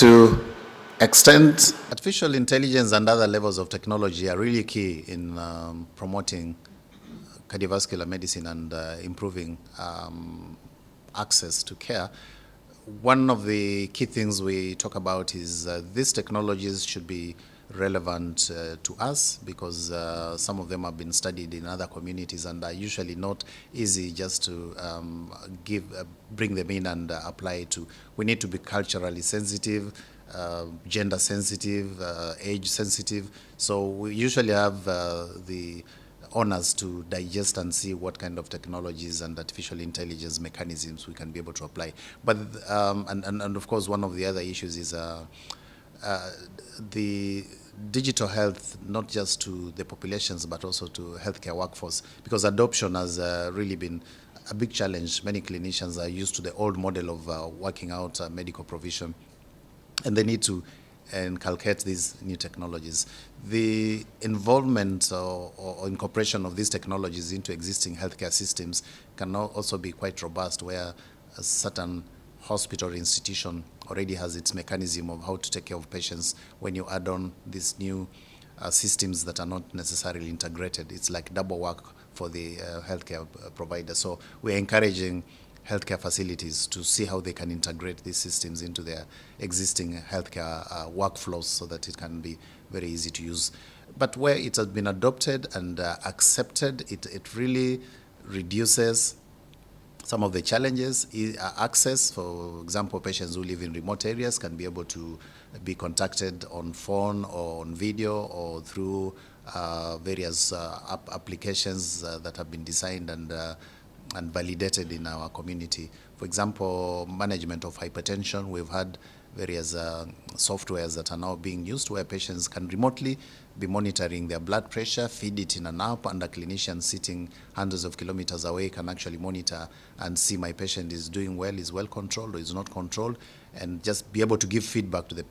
to extend artificial intelligence and other levels of technology are really key in promoting cardiovascular medicine and improving access to care. One of the key things we talk about is these technologies should be relevant to us because some of them have been studied in other communities and are usually not easy just to bring them in and apply to. We need to be culturally sensitive, gender sensitive, age sensitive. So we usually have the honors to digest and see what kind of technologies and artificial intelligence mechanisms we can be able to apply. But and of course, one of the other issues is the digital health, not just to the populations but also to healthcare workforce, because adoption has really been a big challenge. Many clinicians are used to the old model of working out medical provision, and they need to inculcate these new technologies. The involvement or incorporation of these technologies into existing healthcare systems can also be quite robust, where a certain hospital or institution already has its mechanism of how to take care of patients. When you add on these new systems that are not necessarily integrated, it's like double work for the healthcare provider. So we're encouraging healthcare facilities to see how they can integrate these systems into their existing healthcare workflows so that it can be very easy to use. But where it has been adopted and accepted, it really reduces some of the challenges. Access, for example, patients who live in remote areas can be able to be contacted on phone or on video or through various applications that have been designed and validated in our community. For example, management of hypertension, we've had various softwares that are now being used where patients can remotely be monitoring their blood pressure, feed it in an app, and a clinician sitting hundreds of kilometers away can actually monitor and see my patient is doing well, is well controlled or is not controlled, and just be able to give feedback to the patient.